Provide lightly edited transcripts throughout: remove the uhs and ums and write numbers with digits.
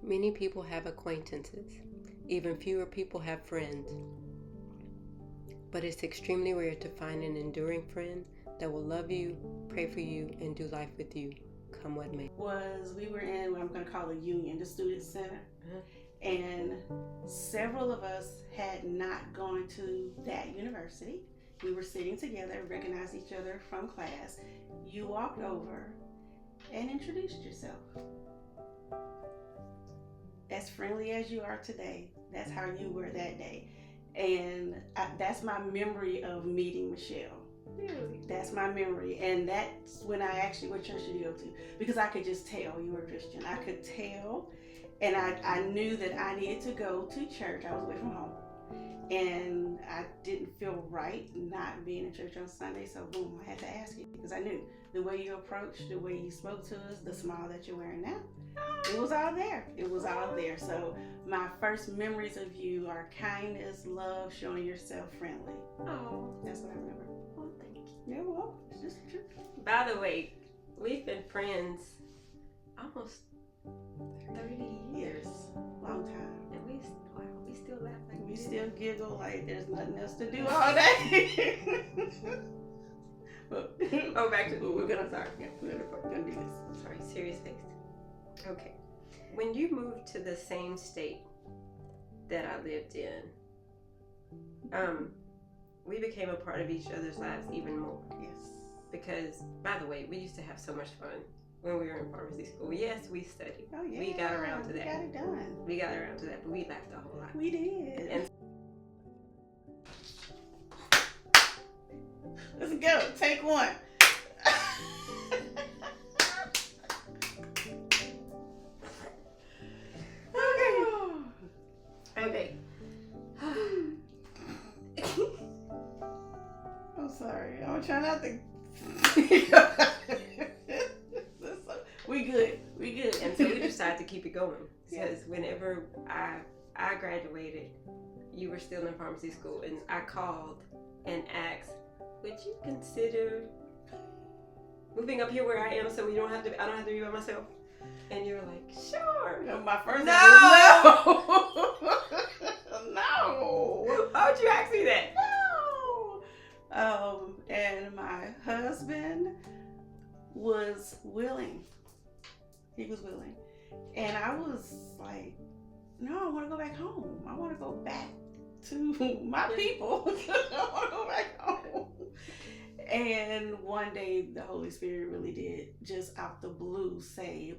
Many people have acquaintances. Even fewer people have friends. But it's extremely rare to find an enduring friend that will love you, pray for you, and do life with you, come what may. We were in what I'm going to call a union, the student center. And several of us had not gone to that university. We were sitting together, recognized each other from class. You walked over and introduced yourself. As friendly as you are today, that's how you were that day. And that's my memory of meeting Michelle. Really? That's my memory. And that's when I asked you what church did you go to. Because I could just tell you were a Christian. I could tell. And I knew that I needed to go to church. I was away from home. And I didn't feel right not being in church on Sunday. So boom, I had to ask you. Because I knew the way you approached, the way you spoke to us, the smile that you're wearing now. It was all there. It was all there. So my first memories of you are kindness, love, showing yourself friendly. Oh. That's what I remember. Well, thank you. Yeah, well, it's just the truth. By the way, we've been friends almost 30 years. Long time. And we still laugh like We this. still giggle like there's nothing else to do all day. Oh, back to we're gonna start. Yeah, we're gonna do this. Sorry, serious face. Okay. When you moved to the same state that I lived in, we became a part of each other's lives even more. Yes. Because, by the way, we used to have so much fun when we were in pharmacy school. Yes, we studied. Oh yeah. We got around to that. We got it done. We got around to that, but we laughed a whole lot. We did. And let's go. Take one. okay. I'm sorry. I'm trying not to. We good. We good. And so we decided to keep it going. Because whenever I graduated, you were still in pharmacy school, and I called and asked, would you consider moving up here where I am so I don't have to be by myself? And you were like, sure. No, my first No. No. Why would you ask me that? No. And my husband was willing. He was willing. And I was like, no, I want to go back home. I want to go back to my people. I want to go back home. And one day the Holy Spirit really did, just out the blue, say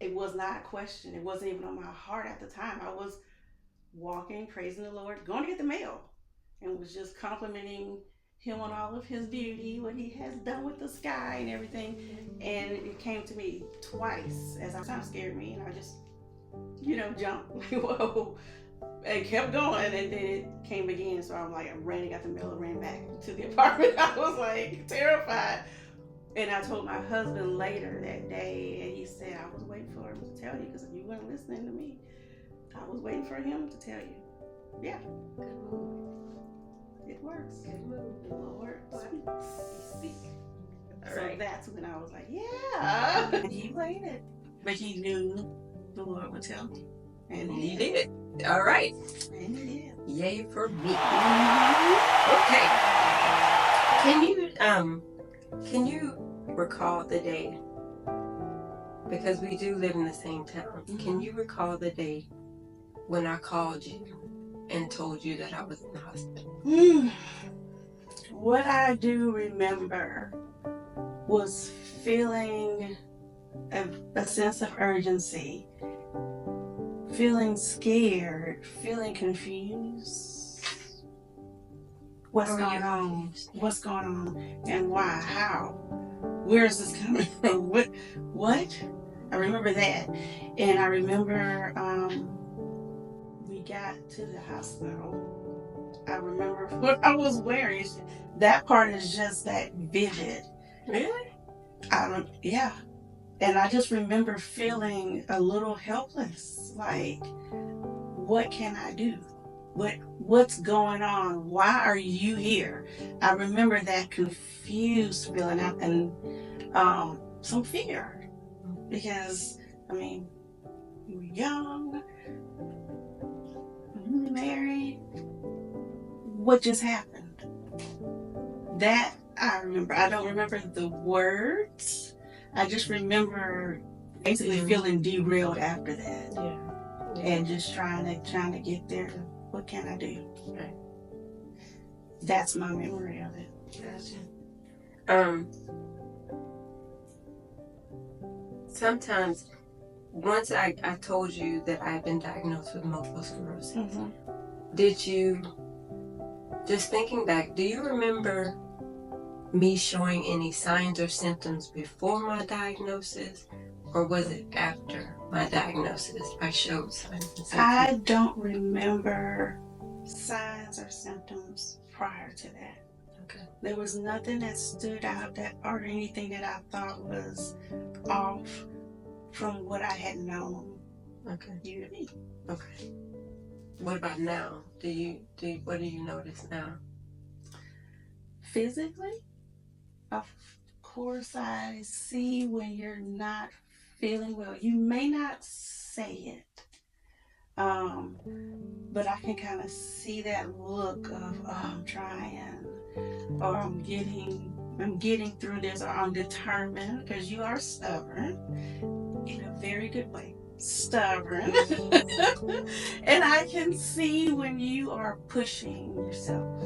it was not a question. It wasn't even on my heart at the time. I was walking, praising the Lord, going to get the mail, and was just complimenting him on all of his beauty, what he has done with the sky and everything. And it came to me twice as I kind of scared me, and I just, jumped like, whoa, and kept going. And then it came again. So I'm like, I ran and got the mail and ran back to the apartment. I was like terrified. And I told my husband later that day, and he said, I was waiting for him to tell you, because if you weren't listening to me, I was waiting for him to tell you. Yeah. Good move. It works. Good move. The Lord speaks. All So right. that's when I was like, yeah. And he waited. But he knew the Lord would tell me. And he did. All right. And he did. Yay for me. Okay. Can you recall the day? Because we do live in the same town. Can you recall the day when I called you and told you that I was in the hospital? What I do remember was feeling a sense of urgency, feeling scared, feeling confused. What's going on? What's going on? And why? How? Where is this coming from? What? I remember that. And I remember we got to the hospital. I remember what I was wearing. That part is just that vivid. Really? Yeah. And I just remember feeling a little helpless. Like, what can I do? What's going on? Why are you here? I remember that confused feeling and some fear, because You were young, newly married. What just happened? That I remember. I don't remember the words. I just remember basically feeling derailed after that. Yeah. And just trying to get there. What can I do? Right. That's my memory of it. Gotcha. Sometimes, once I told you that I've been diagnosed with multiple sclerosis, did you, just thinking back, do you remember me showing any signs or symptoms before my diagnosis, or was it after my diagnosis I showed signs and symptoms? I don't remember signs or symptoms prior to that. Okay. There was nothing that stood out or anything that I thought was off from what I had known you to be. Okay. What about now? What do you notice now? Physically, of course, I see when you're not feeling well. You may not say it, but I can kind of see that look of, oh, I'm trying, or I'm getting through this, or I'm determined, because you are stubborn in a very good way. Stubborn. And I can see when you are pushing yourself.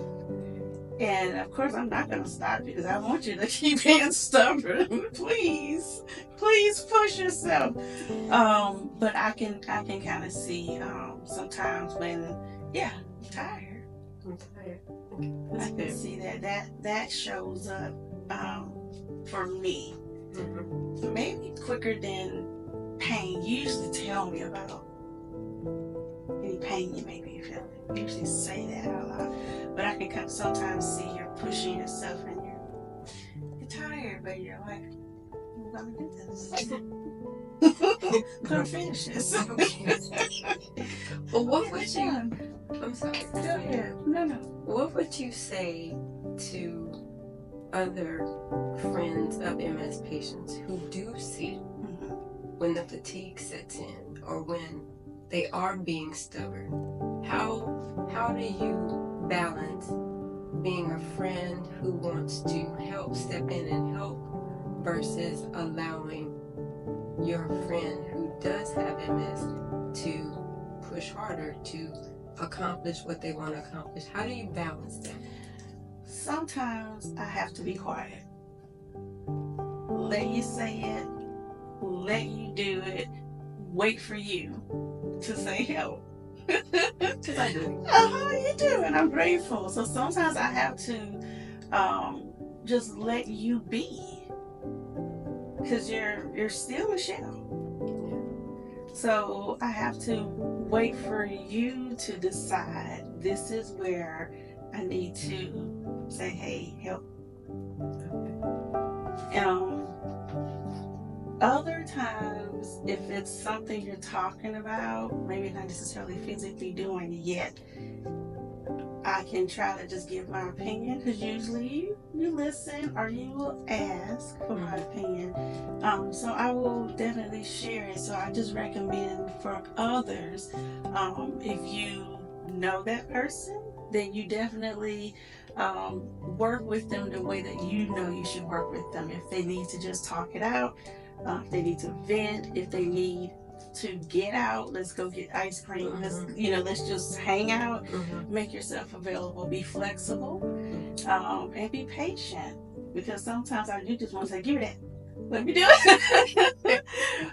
And of course, I'm not going to stop you because I want you to keep being stubborn. Please push yourself. But I can kind of see sometimes when, I'm tired. Okay. I can see that shows up for me. Maybe quicker than pain. You usually tell me about any pain you may be feeling. You usually say that out loud. But I can sometimes see you're pushing yourself and you're tired, but you're like, I'm gonna do this. I'm gonna finish this. Well, what would you? I'm sorry. Go ahead. No. What would you say to other friends of MS patients who do see when the fatigue sets in or when they are being stubborn? How do you balance being a friend who wants to help, step in and help, versus allowing your friend who does have MS to push harder to accomplish what they want to accomplish? How do you balance that? Sometimes I have to be quiet. Let you say it, let you do it, wait for you to say help. Because I do. You do, and I'm grateful. So sometimes I have to just let you be, because you're still MSChelle. So I have to wait for you to decide this is where I need to say, hey, help. Other times, if it's something you're talking about, maybe not necessarily physically doing yet, I can try to just give my opinion, because usually you listen or you will ask for my opinion. So I will definitely share it. So I just recommend for others, if you know that person, then you definitely work with them the way that you know you should work with them. If they need to just talk it out, if they need to vent, if they need to get out, let's go get ice cream, let's just hang out, make yourself available, be flexible, and be patient, because sometimes I do just want to say, give me that, let me do it.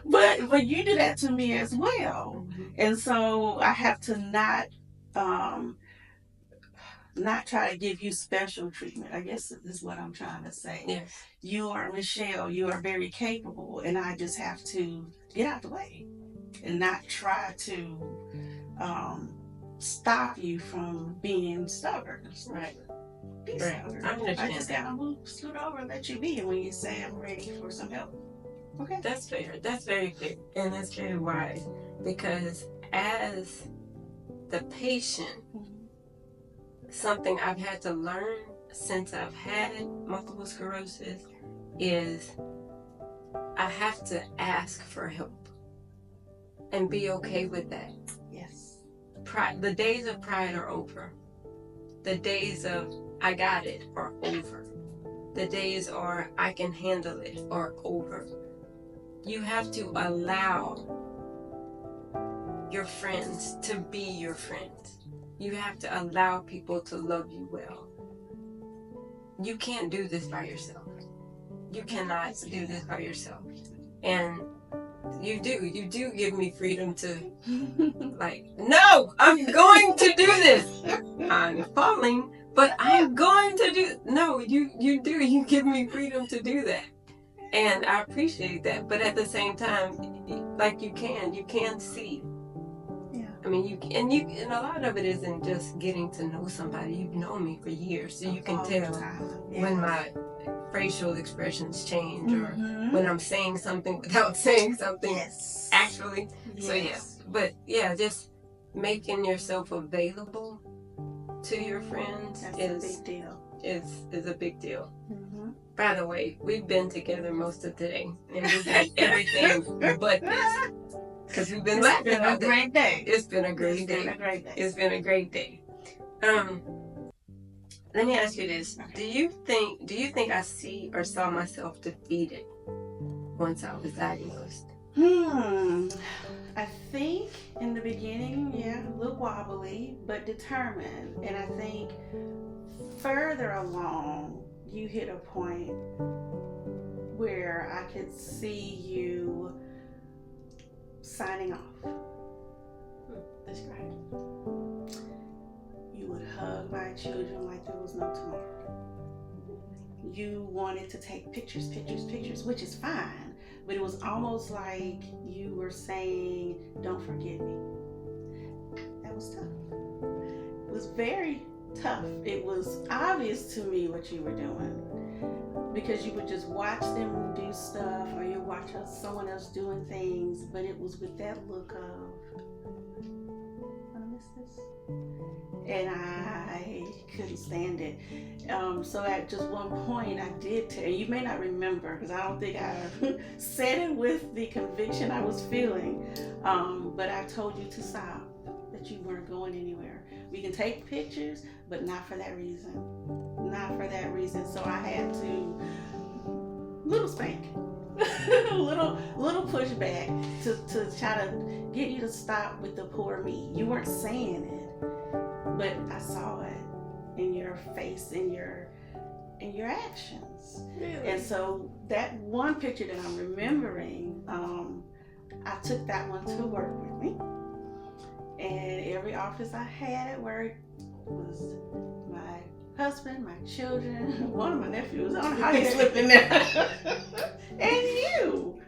but you do that to me as well. And so I have to not try to give you special treatment, I guess is what I'm trying to say. Yes. You are MSChelle, you are very capable, and I just have to get out the way and not try to stop you from being stubborn. Right. Be stubborn. I understand. I just gotta scoot over and let you be, and when you say I'm ready for some help. Okay. That's fair. That's very fair. And that's very wise. Because as the patient, something I've had to learn since I've had multiple sclerosis is I have to ask for help. and be okay with that. Yes. The days of pride are over. The days of I got it are over. The days are I can handle it are over. You have to allow your friends to be your friends. You have to allow people to love you well. You can't do this by yourself. You cannot do this by yourself. And you do give me freedom to like, no, I'm going to do this. I'm falling, but I'm going to do, no, you do, you give me freedom to do that. And I appreciate that. But at the same time, like you can see. Yeah. I mean, and a lot of it isn't just getting to know somebody. You've known me for years, so you can tell when my facial expressions change or when I'm saying something without saying something actually. So but just making yourself available to your friends is a big deal. Is a big deal. By the way, we've been together most of today, and we've done everything but this. Because we've been laughing about it. It's been a great day. It's been a great day. Let me ask you this. Okay. Do you think I see or saw myself defeated once I was diagnosed? I think in the beginning, a little wobbly, but determined. And I think further along, you hit a point where I could see you signing off. Describe it. You would hug my children like there was no tomorrow. You wanted to take pictures, which is fine, but it was almost like you were saying, don't forget me. That was tough. It was very tough. It was obvious to me what you were doing, because you would just watch them do stuff, or you watch someone else doing things, but it was with that look of, I miss this. And I couldn't stand it. So at just one point I did tell you, may not remember because I don't think I said it with the conviction I was feeling, but I told you to stop, that you weren't going anywhere. We can take pictures, but not for that reason. Not for that reason. So I had to little spank, little pushback to try to get you to stop with the poor me. You weren't saying it, but I saw it in your face, in your actions. Really? And so that one picture that I'm remembering, I took that one to work with me. And every office I had at work was my husband, my children, one of my nephews, I don't know how he slipped in there, and you.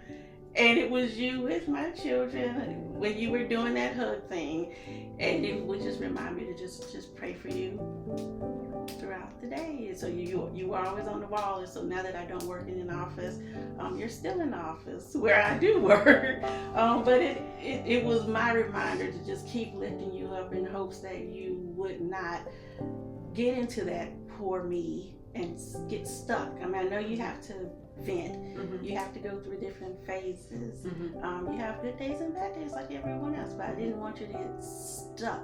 And it was you with my children when you were doing that hug thing. And it would just remind me to just pray for you throughout the day. So you were always on the wall. And so now that I don't work in an office, you're still in the office where I do work. But it was my reminder to just keep lifting you up in hopes that you would not get into that poor me and get stuck. I mean, I know you have to vent. You have to go through different phases. You have good days and bad days like everyone else, but I didn't want you to get stuck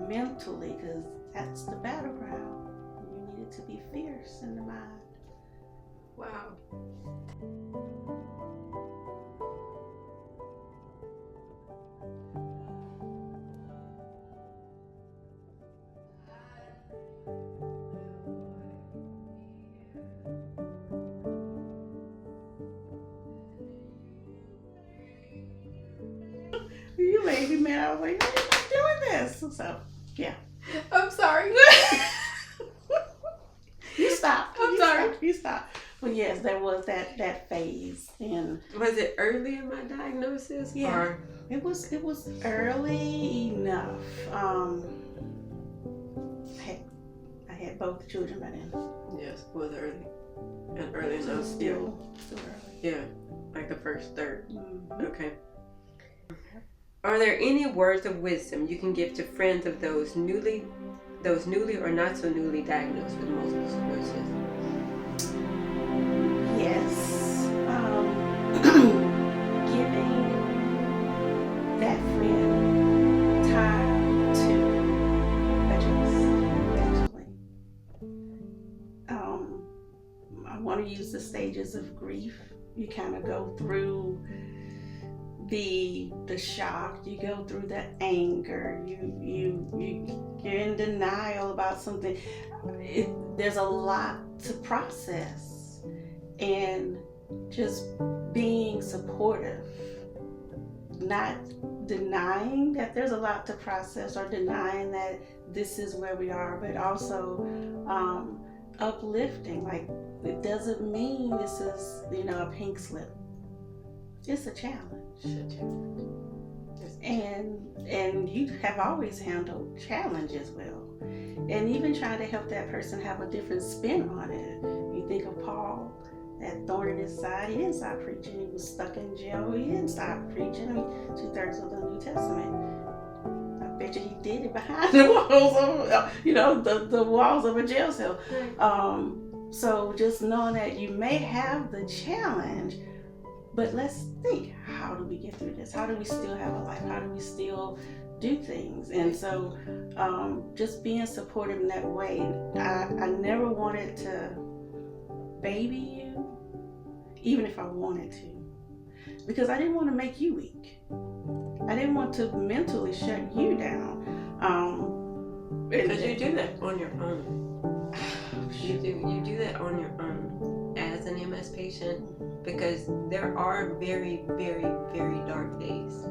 mentally, because that's the battleground. You needed to be fierce in the mind. Wow. You made me mad. I was like, no, you're not doing this. So, yeah. I'm sorry. You stopped. I'm sorry. You stopped. Well, yes, there was that phase. And was it early in my diagnosis? Yeah. Or? It was early enough. I had both children by then. Yes, it was early. And early So enough. still early. Yeah, like the first third. Mm-hmm. Okay. Are there any words of wisdom you can give to friends of those newly or not so newly diagnosed with multiple sclerosis? Yes. Giving to use the stages of grief. You kind of go through the shock, you go through the anger, you're in denial about something. There's a lot to process, and just being supportive, not denying that there's a lot to process or denying that this is where we are, but also uplifting. Like, it doesn't mean this is, a pink slip. It's a challenge. And you have always handled challenges well. And even trying to help that person have a different spin on it. You think of Paul, that thorn in his side. He didn't stop preaching. He was stuck in jail. He didn't stop preaching. 2/3 of the New Testament. I bet you he did it behind the walls of, the walls of a jail cell. So just knowing that you may have the challenge, but let's think, how do we get through this? How do we still have a life? How do we still do things? And so just being supportive in that way. I never wanted to baby you, even if I wanted to, because I didn't want to make you weak. I didn't want to mentally shut you down. Because you do that on your own. You do that on your own as an MS patient, because there are very, very, very dark days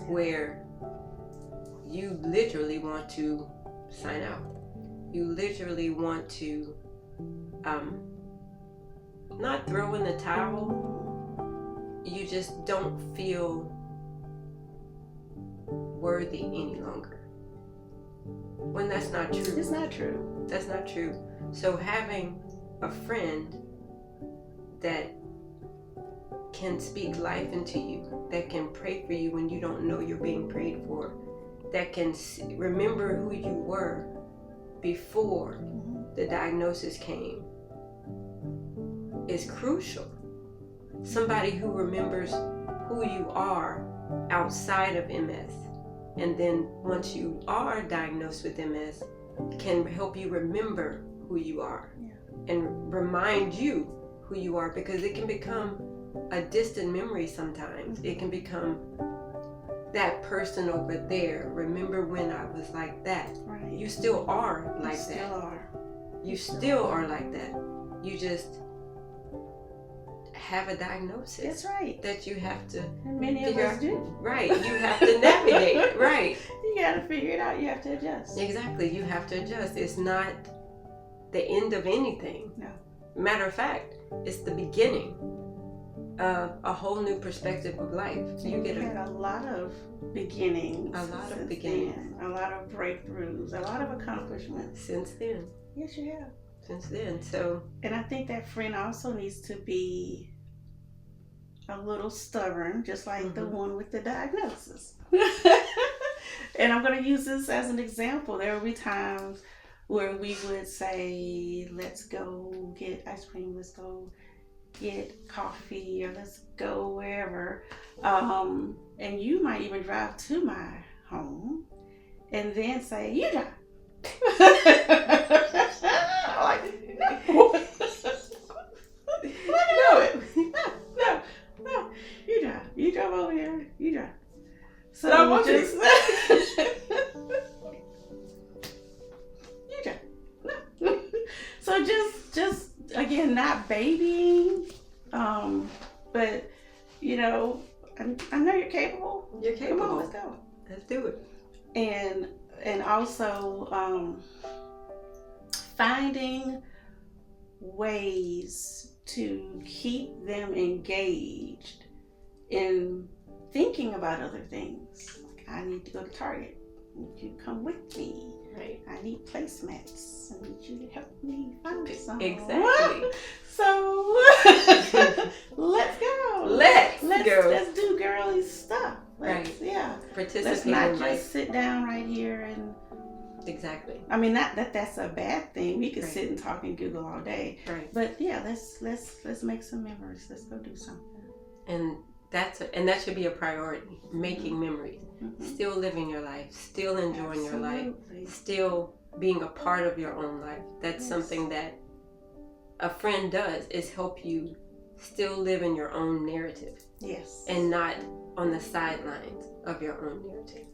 where you literally want to sign out. You literally want to not throw in the towel. You just don't feel worthy any longer. When that's not true. It's not true. That's not true. So having a friend that can speak life into you, that can pray for you when you don't know you're being prayed for, that can remember who you were before the diagnosis came, is crucial. Somebody who remembers who you are outside of MS, and then once you are diagnosed with MS, can help you remember who you are and remind you who you are, because it can become a distant memory sometimes. It can become that person over there. Remember when I was like that? Right. You still are like that. Still are. You still are like that. You just have a diagnosis. That's right. That you have to. And many of us do. Right. You have to navigate. Right. You got to figure it out. You have to adjust. Exactly. You have to adjust. It's not the end of anything. No. Matter of fact, it's the beginning of a whole new perspective of life. You had a lot of beginnings. A lot of beginnings. A lot of breakthroughs. A lot of accomplishments. Since then. Yes, you have. Since then. So. And I think that friend also needs to be a little stubborn, just like the one with the diagnosis. And I'm going to use this as an example. There will be times where we would say, let's go get ice cream, let's go get coffee, or let's go wherever. And you might even drive to my home and then say, you drive. I'm like, no. No. You drive over here. You drive. So I want just you drive. No. So just again, not babying, but I know you're capable. You're capable. Come on, let's go. Let's do it. And also finding ways to keep them engaged in thinking about other things. Like, I need to go to Target. I need you to come with me. Right. I need placemats. I need you to help me find some. Exactly. So let's go. Let's go. Let's do girly stuff. Right. Yeah. Participate. Let's not just sit down right here and. Exactly. I mean, not that that's a bad thing. We could Right. sit and talk and Google all day. Right. But yeah, let's make some memories. Let's go do something. And that should be a priority. Making memories. Still living your life. Still enjoying your life. Still being a part of your own life. That's something that a friend does is help you still live in your own narrative. Yes. And not on the sidelines of your own narrative.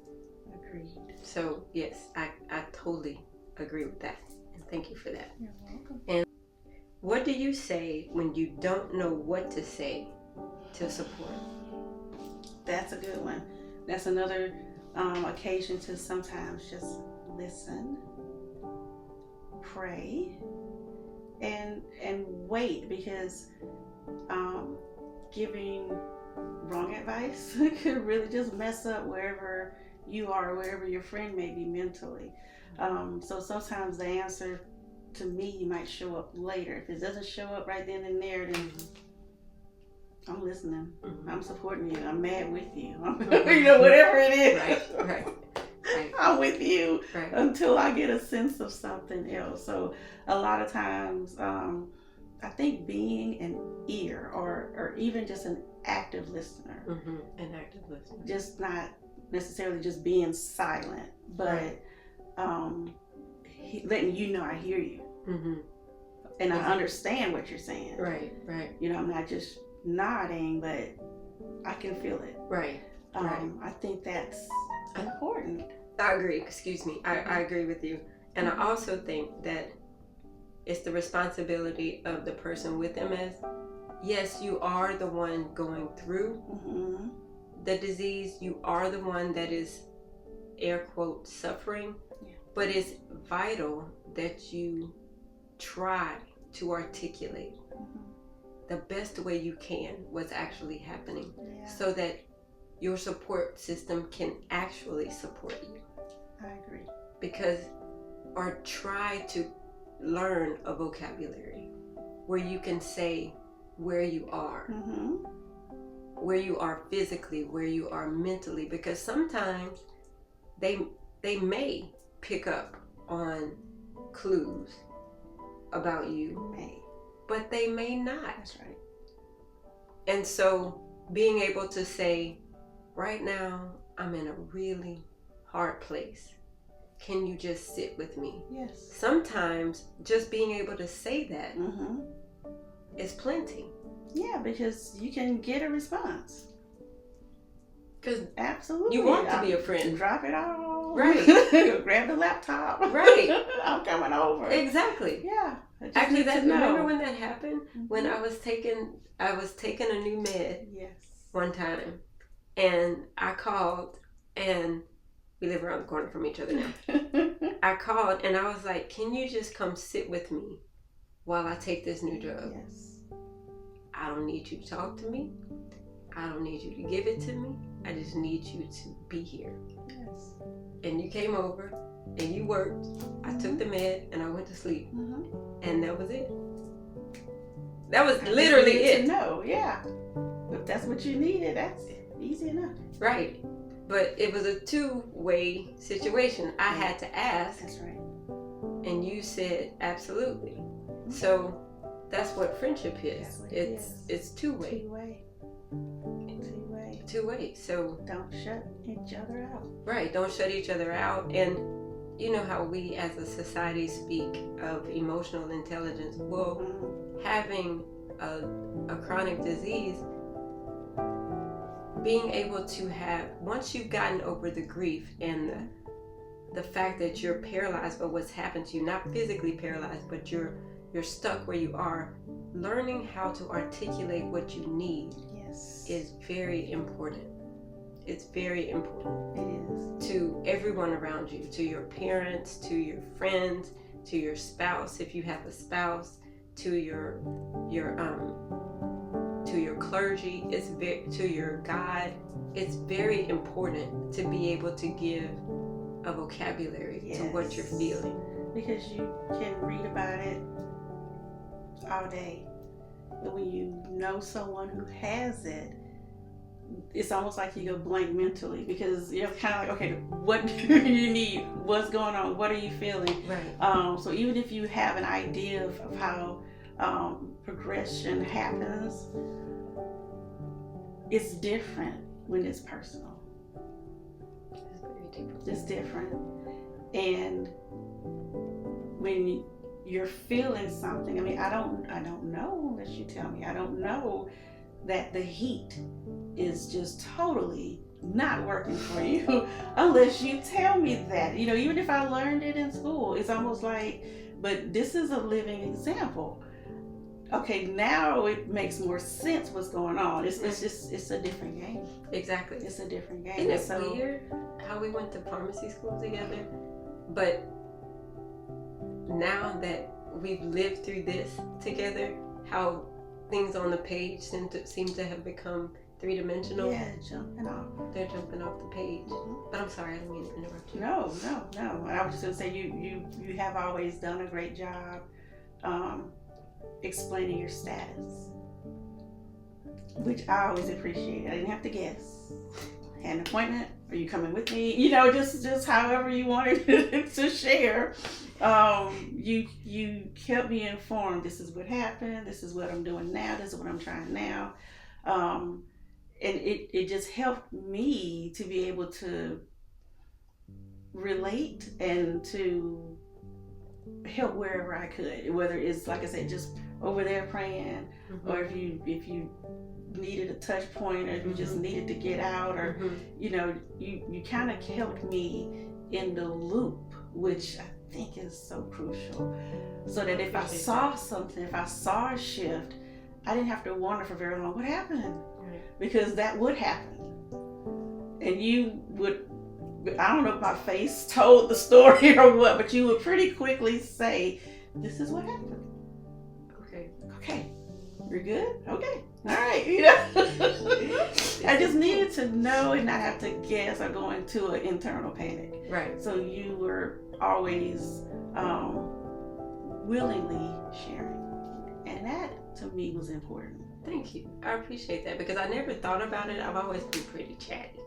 Agreed. So yes, I totally agree with that. And thank you for that. You're welcome. And what do you say when you don't know what to say to support? That's a good one. That's another occasion to sometimes just listen, pray, and wait, because giving wrong advice could really just mess up wherever you are, wherever your friend may be mentally. So sometimes the answer to me might show up later. If it doesn't show up right then and there, then I'm listening. Mm-hmm. I'm supporting you. I'm mad with you. Whatever it is. Right. I'm with you right. until I get a sense of something else. So a lot of times, I think being an ear or even just an active listener. Mm-hmm. An active listener. Just not necessarily just being silent, but letting you know I hear you. Mm-hmm. And I understand what you're saying. Right. I'm not just nodding, but I can feel it. Right. I think that's important. I agree. Excuse me. I agree with you. And I also think that it's the responsibility of the person with MS. Yes, you are the one going through the disease. You are the one that is, air quote, suffering. Yeah. But it's vital that you try to articulate the best way you can what's actually happening, so that your support system can actually support you. I agree. Or try to learn a vocabulary where you can say where you are, where you are physically, where you are mentally, because sometimes they may pick up on clues about you, but they may not. That's right. And so being able to say, right now I'm in a really hard place. Can you just sit with me? Yes. Sometimes just being able to say that is plenty. Yeah, because you can get a response. Because absolutely, you want to be a friend. Drop it all. Right. Grab the laptop. Right. I'm coming over. Exactly. Yeah. Actually, remember when that happened? When I was taking a new med. Yes. One time, and I called, and we live around the corner from each other now. I called and I was like, "Can you just come sit with me while I take this new drug?" Yes. I don't need you to talk to me. I don't need you to give it to me. I just need you to be here. Yes. And you came over and you worked. I took the med and I went to sleep. And that was it. That was literally it. No, yeah. If that's what you needed, that's easy enough. Right. But it was a two-way situation. I had to ask. That's right. And you said absolutely. So that's what friendship is. It's two-way. Two-way. So don't shut each other out. Right. Don't shut each other out. And you know how we as a society speak of emotional intelligence. Well, having a chronic disease, being able to have, once you've gotten over the grief and the fact that you're paralyzed by what's happened to you, not physically paralyzed, but you're stuck where you are, learning how to articulate what you need is very important. It's very important. It is. To everyone around you, to your parents, to your friends, to your spouse, if you have a spouse, to your clergy, to your God. It's very important to be able to give a vocabulary to what you're feeling. Because you can read about it all day. But when you know someone who has it, it's almost like you go blank mentally, because you're kind of like, okay, what do you need? What's going on? What are you feeling? Right. So even if you have an idea of how progression happens, it's different when it's personal. It's very different. It's different. And when you're feeling something. I mean, I don't know unless you tell me. I don't know that the heat is just totally not working for you unless you tell me that. You know, even if I learned it in school, it's almost like, but this is a living example. Okay, now it makes more sense what's going on. It's a different game. Exactly. It's a different game. Isn't it weird how we went to pharmacy school together, but now that we've lived through this together, how things on the page seem to have become three-dimensional. Yeah, jumping off. They're jumping off the page. Mm-hmm. But I'm sorry, I didn't mean to interrupt you. No. I was just gonna say you have always done a great job explaining your status, which I always appreciate. I didn't have to guess. Had an appointment? Are you coming with me? You know, just however you wanted to share. You kept me informed. This is what happened. This is what I'm doing now. This is what I'm trying now. And it just helped me to be able to relate and to help wherever I could. Whether it's, like I said, just over there praying, mm-hmm. or if you needed a touch point, or if you mm-hmm. just needed to get out, or mm-hmm. you know, you kind of helped me in the loop, which I think is so crucial. So that if I saw something, if I saw a shift, I didn't have to wonder for very long what happened, right. Because that would happen, and you would. I don't know if my face told the story or what, but you would pretty quickly say, "This is what happened." Okay, you're good. Okay, all right. You know, I just needed to know and not have to guess or go into an internal panic. Right. So you were always willingly sharing, and that to me was important. Thank you. I appreciate that because I never thought about it. I've always been pretty chatty.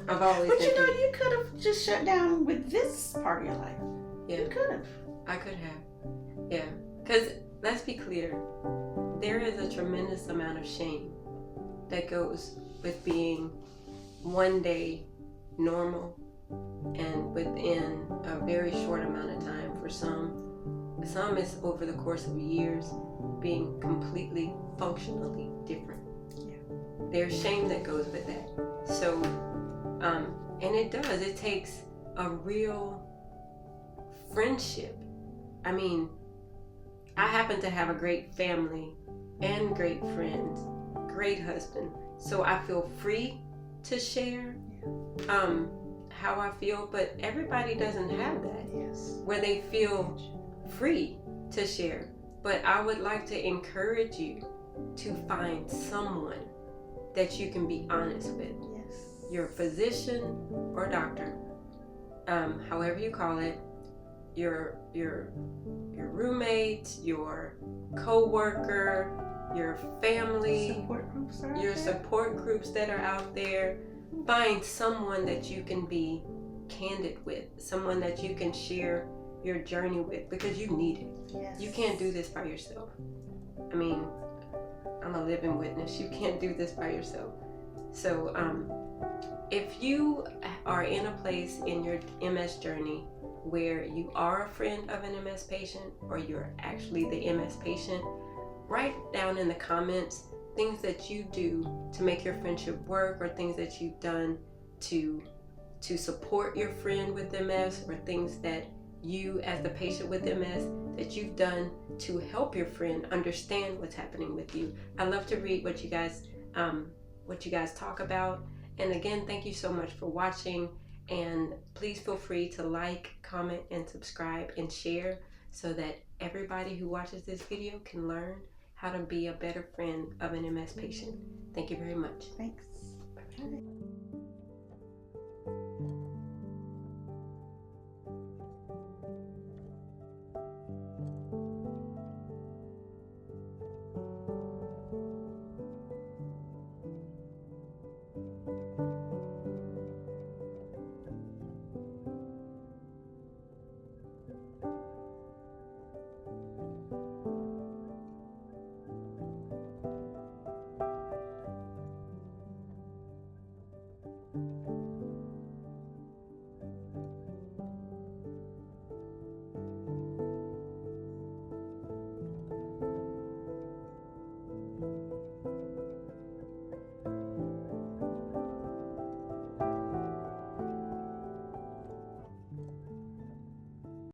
I've always. But you know, you could have just shut down with this part of your life. Yeah. You could have. I could have. Yeah. Because let's be clear, there is a tremendous amount of shame that goes with being one day normal and within a very short amount of time for some is over the course of years being completely functionally different. Yeah. There's shame that goes with that. So, and it takes a real friendship. I mean, I happen to have a great family and great friends, great husband. So I feel free to share how I feel, but everybody doesn't have that. Yes. Where they feel free to share. But I would like to encourage you to find someone that you can be honest with. Yes. Your physician or doctor, however you call it, your roommate, your co-worker, your family, support groups that are out there. Find someone that you can be candid with, someone that you can share your journey with, because you need it. Yes. You can't do this by yourself. I mean, I'm a living witness. You can't do this by yourself. So if you are in a place in your MS journey where you are a friend of an MS patient, or you're actually the MS patient, write down in the comments things that you do to make your friendship work, or things that you've done to support your friend with MS, or things that you as the patient with MS that you've done to help your friend understand what's happening with you. I love to read what you guys talk about. And again, thank you so much for watching, and please feel free to like, comment, and subscribe and share so that everybody who watches this video can learn how to be a better friend of an MS patient. Thank you very much. Thanks. Bye.